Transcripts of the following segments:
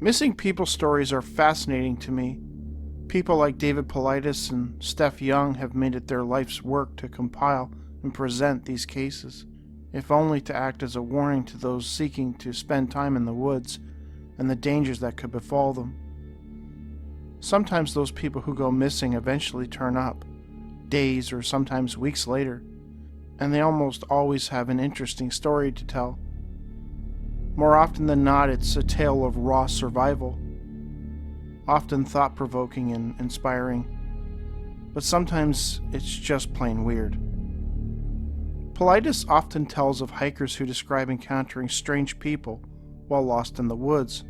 Missing people stories are fascinating to me. People like David Paulides and Steph Young have made it their life's work to compile and present these cases, if only to act as a warning to those seeking to spend time in the woods and the dangers that could befall them. Sometimes those people who go missing eventually turn up, days or sometimes weeks later, and they almost always have an interesting story to tell. More often than not, it's a tale of raw survival, often thought-provoking and inspiring, but sometimes it's just plain weird. Paulides often tells of hikers who describe encountering strange people while lost in the woods,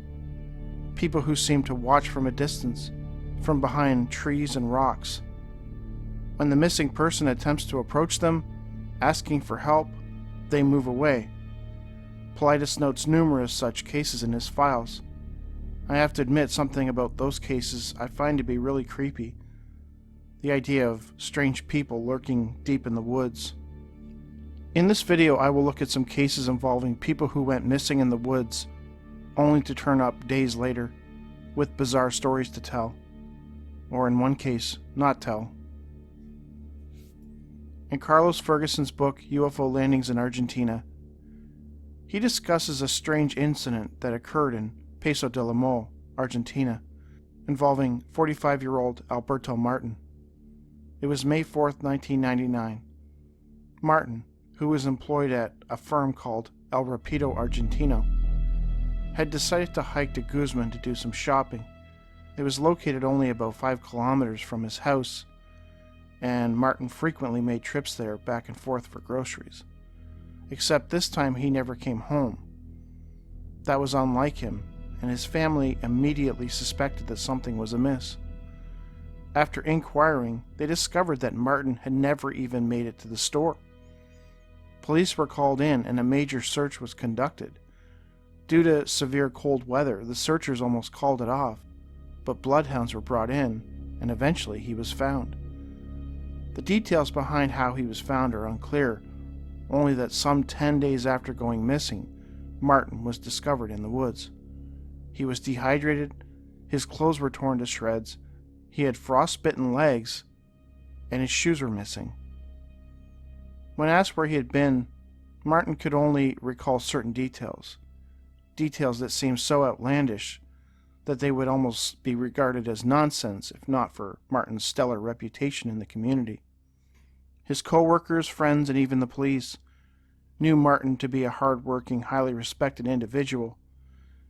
people who seem to watch from a distance, from behind trees and rocks. When the missing person attempts to approach them, asking for help, they move away. Paulides notes numerous such cases in his files. I have to admit, something about those cases I find to be really creepy. The idea of strange people lurking deep in the woods. In this video, I will look at some cases involving people who went missing in the woods, only to turn up days later, with bizarre stories to tell. Or in one case, not tell. In Carlos Ferguson's book, UFO Landings in Argentina, he discusses a strange incident that occurred in Paso de la Mole, Argentina, involving 45-year-old Alberto Martin. It was May 4th, 1999. Martin, who was employed at a firm called El Rapido Argentino, had decided to hike to Guzman to do some shopping. It was located only about 5 kilometers from his house, and Martin frequently made trips there back and forth for groceries. Except this time he never came home. That was unlike him, and his family immediately suspected that something was amiss. After inquiring, they discovered that Martin had never even made it to the store. Police were called in and a major search was conducted. Due to severe cold weather, the searchers almost called it off, but bloodhounds were brought in, and eventually he was found. The details behind how he was found are unclear, only that some 10 days after going missing, Martin was discovered in the woods. He was dehydrated, his clothes were torn to shreds, he had frostbitten legs, and his shoes were missing. When asked where he had been, Martin could only recall certain details that seemed so outlandish that they would almost be regarded as nonsense if not for Martin's stellar reputation in the community. His co-workers, friends, and even the police knew Martin to be a hard-working, highly respected individual,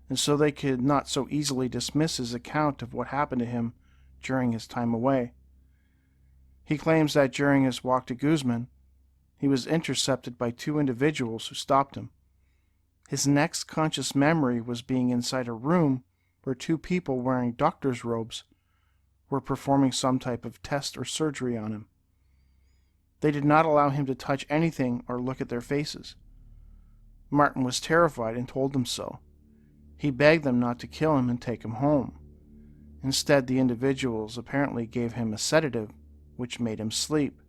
and so they could not so easily dismiss his account of what happened to him during his time away. He claims that during his walk to Guzman, he was intercepted by 2 individuals who stopped him. His next conscious memory was being inside a room where 2 people wearing doctor's robes were performing some type of test or surgery on him. They did not allow him to touch anything or look at their faces. Martin was terrified and told them so. He begged them not to kill him and take him home. Instead, the individuals apparently gave him a sedative, which made him sleep.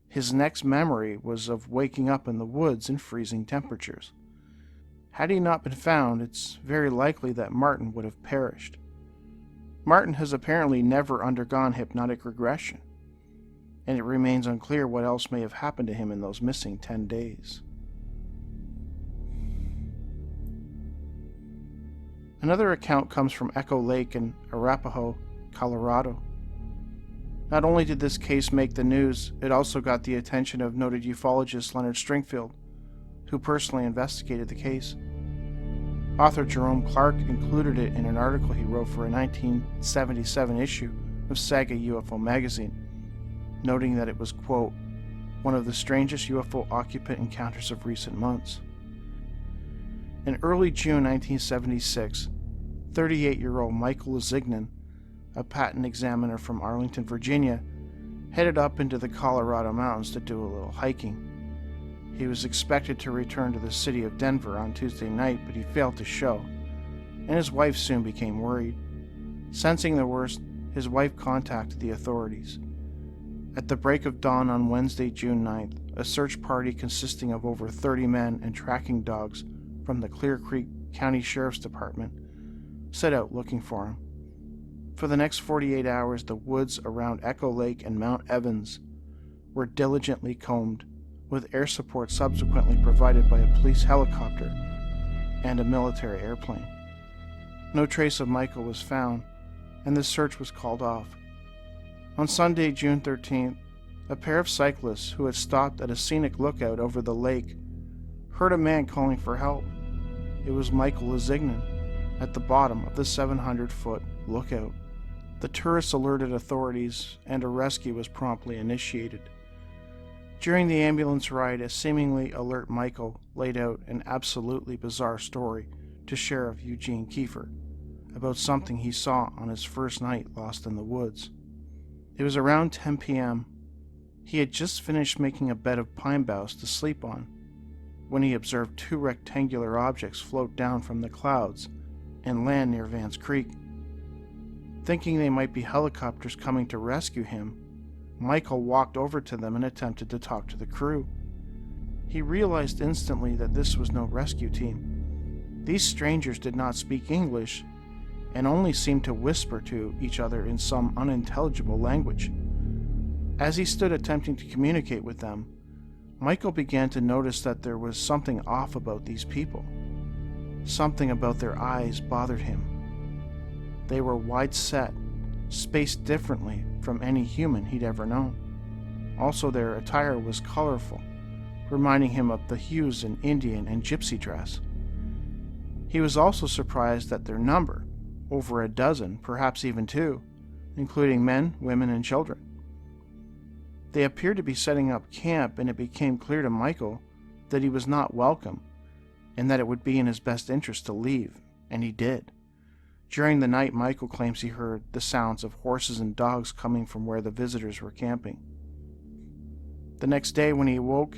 His next memory was of waking up in the woods in freezing temperatures. Had he not been found, it's very likely that Martin would have perished. Martin has apparently never undergone hypnotic regression, and it remains unclear what else may have happened to him in those missing 10 days. Another account comes from Echo Lake in Arapahoe, Colorado. Not only did this case make the news, it also got the attention of noted ufologist Leonard Stringfield, who personally investigated the case. Author Jerome Clark included it in an article he wrote for a 1977 issue of Saga UFO magazine, noting that it was, quote, one of the strangest UFO occupant encounters of recent months. In early June 1976, 38-year-old Michael Zignan, a patent examiner from Arlington, Virginia, headed up into the Colorado mountains to do a little hiking. He was expected to return to the city of Denver on Tuesday night, but he failed to show, and his wife soon became worried. Sensing the worst, his wife contacted the authorities. At the break of dawn on Wednesday, June 9th, a search party consisting of over 30 men and tracking dogs from the Clear Creek County Sheriff's Department set out looking for him. For the next 48 hours, the woods around Echo Lake and Mount Evans were diligently combed, with air support subsequently provided by a police helicopter and a military airplane. No trace of Michael was found, and the search was called off. On Sunday, June 13th, a pair of cyclists who had stopped at a scenic lookout over the lake heard a man calling for help. It was Michael Lazignan at the bottom of the 700-foot lookout. The tourists alerted authorities, and a rescue was promptly initiated. During the ambulance ride, a seemingly alert Michael laid out an absolutely bizarre story to Sheriff Eugene Kiefer about something he saw on his first night lost in the woods. It was around 10 p.m. He had just finished making a bed of pine boughs to sleep on when he observed two rectangular objects float down from the clouds and land near Vance Creek. Thinking they might be helicopters coming to rescue him, Michael walked over to them and attempted to talk to the crew. He realized instantly that this was no rescue team. These strangers did not speak English and only seemed to whisper to each other in some unintelligible language. As he stood attempting to communicate with them, Michael began to notice that there was something off about these people. Something about their eyes bothered him. They were wide-set, spaced differently from any human he'd ever known. Also, their attire was colorful, reminding him of the hues in Indian and gypsy dress. He was also surprised at their number, over a dozen, perhaps even two, including men, women, and children. They appeared to be setting up camp, and it became clear to Michael that he was not welcome and that it would be in his best interest to leave, and he did. During the night, Michael claims he heard the sounds of horses and dogs coming from where the visitors were camping. The next day, when he awoke,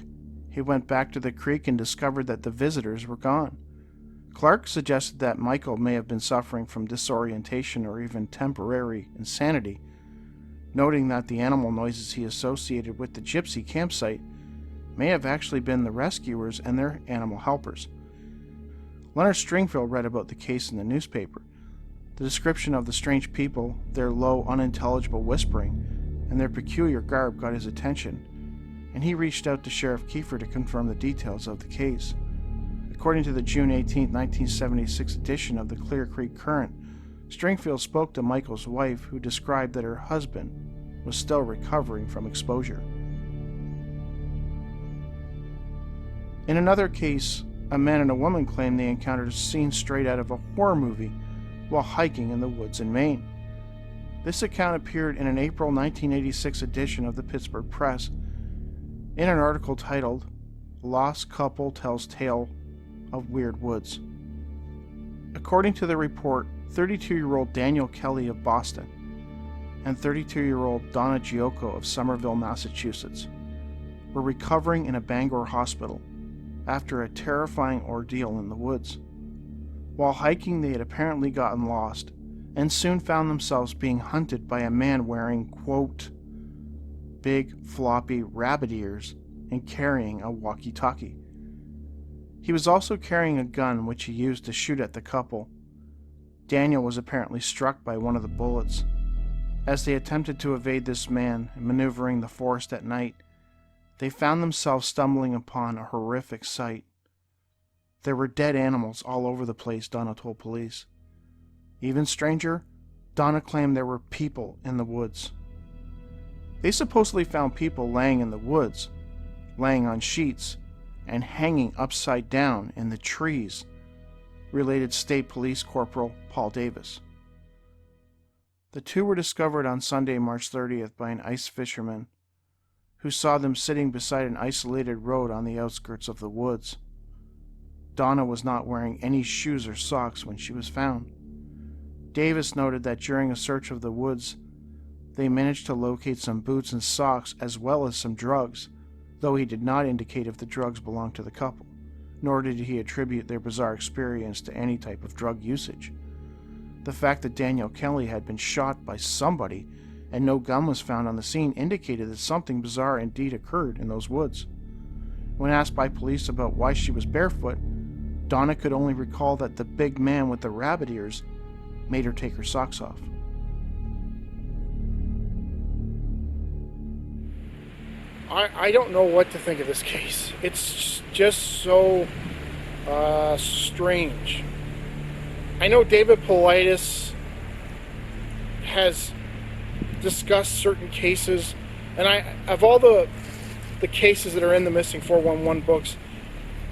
he went back to the creek and discovered that the visitors were gone. Clark suggested that Michael may have been suffering from disorientation or even temporary insanity, noting that the animal noises he associated with the gypsy campsite may have actually been the rescuers and their animal helpers. Leonard Stringfield read about the case in the newspaper. The description of the strange people, their low, unintelligible whispering, and their peculiar garb got his attention, and he reached out to Sheriff Kiefer to confirm the details of the case. According to the June 18, 1976 edition of the Clear Creek Courant, Stringfield spoke to Michael's wife, who described that her husband was still recovering from exposure. In another case, a man and a woman claimed they encountered a scene straight out of a horror movie while hiking in the woods in Maine. This account appeared in an April 1986 edition of the Pittsburgh Press in an article titled "Lost Couple Tells Tale of Weird Woods." According to the report, 32-year-old Daniel Kelly of Boston and 32-year-old Donna Giocco of Somerville, Massachusetts, were recovering in a Bangor hospital after a terrifying ordeal in the woods. While hiking, they had apparently gotten lost and soon found themselves being hunted by a man wearing, quote, big floppy rabbit ears and carrying a walkie-talkie. He was also carrying a gun which he used to shoot at the couple. Daniel was apparently struck by one of the bullets. As they attempted to evade this man and maneuvering the forest at night, they found themselves stumbling upon a horrific sight. There were dead animals all over the place, Donna told police. Even stranger, Donna claimed there were people in the woods. They supposedly found people laying in the woods, laying on sheets, and hanging upside down in the trees, related State Police Corporal Paul Davis. The two were discovered on Sunday, March 30th by an ice fisherman who saw them sitting beside an isolated road on the outskirts of the woods. Donna was not wearing any shoes or socks when she was found. Davis noted that during a search of the woods, they managed to locate some boots and socks as well as some drugs, though he did not indicate if the drugs belonged to the couple, nor did he attribute their bizarre experience to any type of drug usage. The fact that Daniel Kelly had been shot by somebody and no gun was found on the scene indicated that something bizarre indeed occurred in those woods. When asked by police about why she was barefoot, Donna could only recall that the big man with the rabbit ears made her take her socks off. I don't know what to think of this case. It's just so strange. I know David Paulides has discussed certain cases, and of all the cases that are in the Missing 411 books,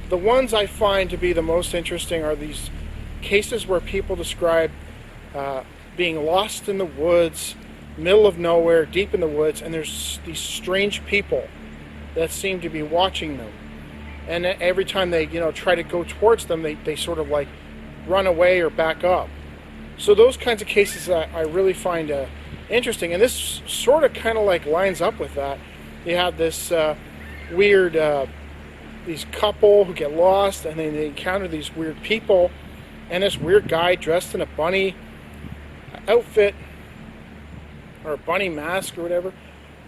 the ones I find to be the most interesting are these cases where people describe being lost in the woods, middle of nowhere, deep in the woods, and there's these strange people that seem to be watching them. And every time they, try to go towards them, they sort of like run away or back up. So those kinds of cases I really find interesting. And this sort of kind of like lines up with that. You have this weird, these couple who get lost, and then they encounter these weird people, and this weird guy dressed in a bunny outfit, or a bunny mask or whatever,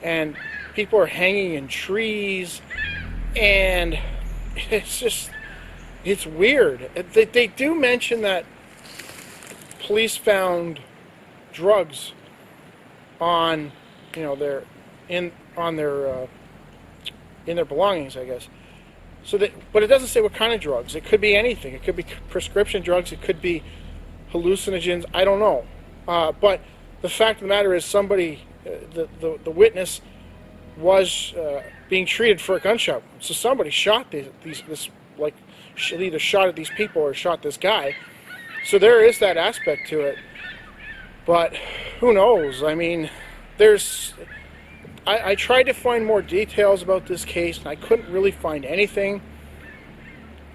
and people are hanging in trees, and it's weird. They do mention that police found drugs on, their belongings, I guess. But it doesn't say what kind of drugs. It could be anything. It could be prescription drugs. It could be hallucinogens. I don't know. But the fact of the matter is, somebody, the witness, was being treated for a gunshot. So somebody shot either shot at these people or shot this guy. So there is that aspect to it. But who knows? I mean, I tried to find more details about this case, and I couldn't really find anything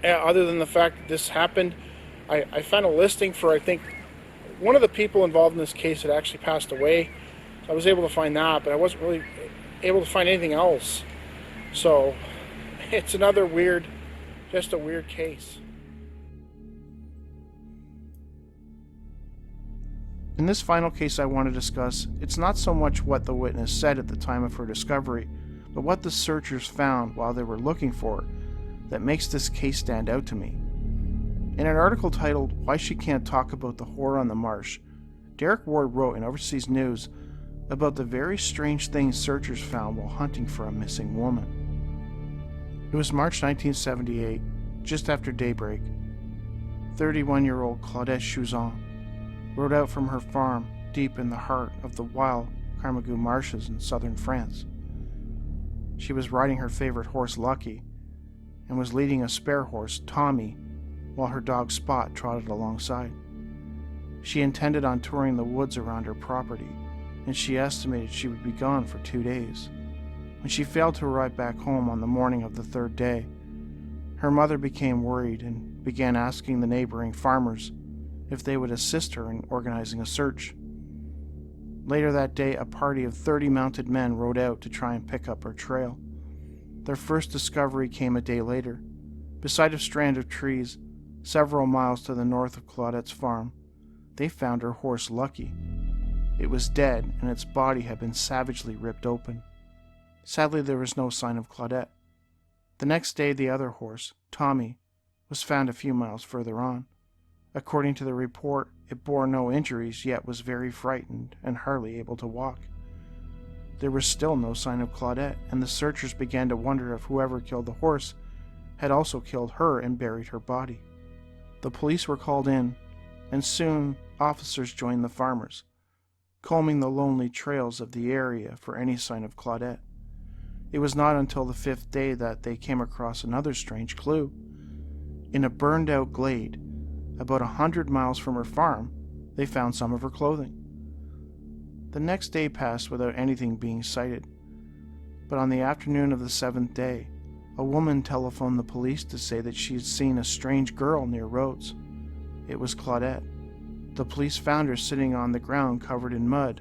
other than the fact that this happened. I found a listing for, I think, one of the people involved in this case had actually passed away. So I was able to find that, but I wasn't really able to find anything else. So it's another just a weird case. In this final case I want to discuss, it's not so much what the witness said at the time of her discovery, but what the searchers found while they were looking for her that makes this case stand out to me. In an article titled "Why She Can't Talk About the Horror on the Marsh," Derek Ward wrote in Overseas News about the very strange things searchers found while hunting for a missing woman. It was March 1978, just after daybreak. 31-year-old Claudette Chouzon rode out from her farm deep in the heart of the wild Carmagou marshes in southern France. She was riding her favorite horse, Lucky, and was leading a spare horse, Tommy, while her dog Spot trotted alongside. She intended on touring the woods around her property, and she estimated she would be gone for 2 days. When she failed to arrive back home on the morning of the third day, her mother became worried and began asking the neighboring farmers if they would assist her in organizing a search. Later that day, a party of 30 mounted men rode out to try and pick up her trail. Their first discovery came a day later. Beside a strand of trees, several miles to the north of Claudette's farm, they found her horse, Lucky. It was dead, and its body had been savagely ripped open. Sadly, there was no sign of Claudette. The next day, the other horse, Tommy, was found a few miles further on. According to the report, it bore no injuries, yet was very frightened and hardly able to walk. There was still no sign of Claudette, and the searchers began to wonder if whoever killed the horse had also killed her and buried her body. The police were called in, and soon officers joined the farmers, combing the lonely trails of the area for any sign of Claudette. It was not until the 5th day that they came across another strange clue. In a burned-out glade, about 100 miles from her farm, they found some of her clothing. The next day passed without anything being sighted, but on the afternoon of the 7th day, a woman telephoned the police to say that she had seen a strange girl near Rhodes. It was Claudette. The police found her sitting on the ground covered in mud,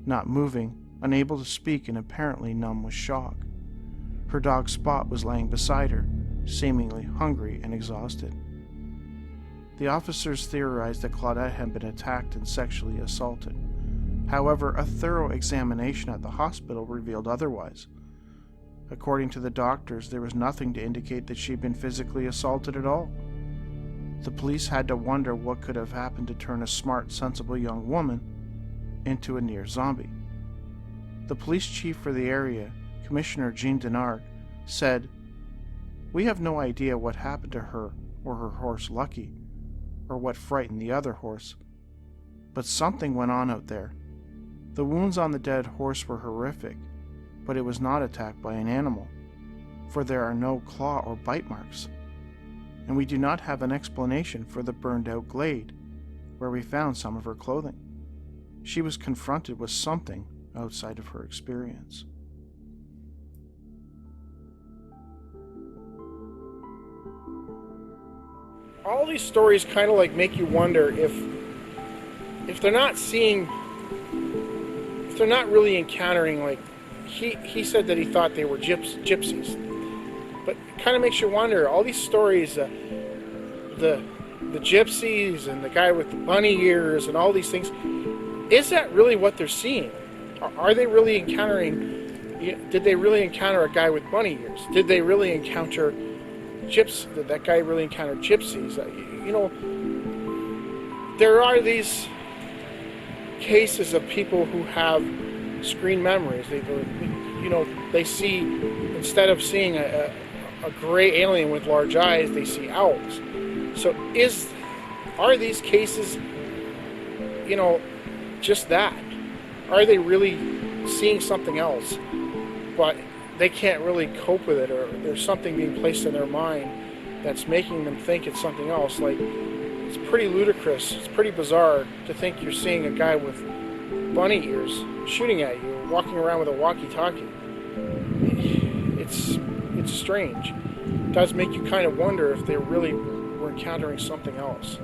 not moving, unable to speak, and apparently numb with shock. Her dog Spot was laying beside her, seemingly hungry and exhausted. The officers theorized that Claudette had been attacked and sexually assaulted. However, a thorough examination at the hospital revealed otherwise. According to the doctors, there was nothing to indicate that she had been physically assaulted at all. The police had to wonder what could have happened to turn a smart, sensible young woman into a near zombie. The police chief for the area, Commissioner Jean Denard, said, "We have no idea what happened to her or her horse Lucky, or what frightened the other horse. But something went on out there. The wounds on the dead horse were horrific, but it was not attacked by an animal, for there are no claw or bite marks. And we do not have an explanation for the burned-out glade, where we found some of her clothing. She was confronted with something outside of her experience." All these stories kind of like make you wonder if they're not seeing, if they're not really encountering, like he said that he thought they were gypsies, but it kind of makes you wonder. All these stories, the gypsies and the guy with the bunny ears and all these things, is that really what they're seeing? Are they really encountering? Did they really encounter a guy with bunny ears? Did they really encounter gypsies? Did that guy really encounter gypsies? There are these cases of people who have screen memories. They see, instead of seeing a gray alien with large eyes, they see owls. So are these cases, just that? Are they really seeing something else, but they can't really cope with it, or there's something being placed in their mind that's making them think it's something else? Like, it's pretty ludicrous, it's pretty bizarre to think you're seeing a guy with bunny ears shooting at you, walking around with a walkie-talkie. It's strange. It does make you kind of wonder if they really were encountering something else.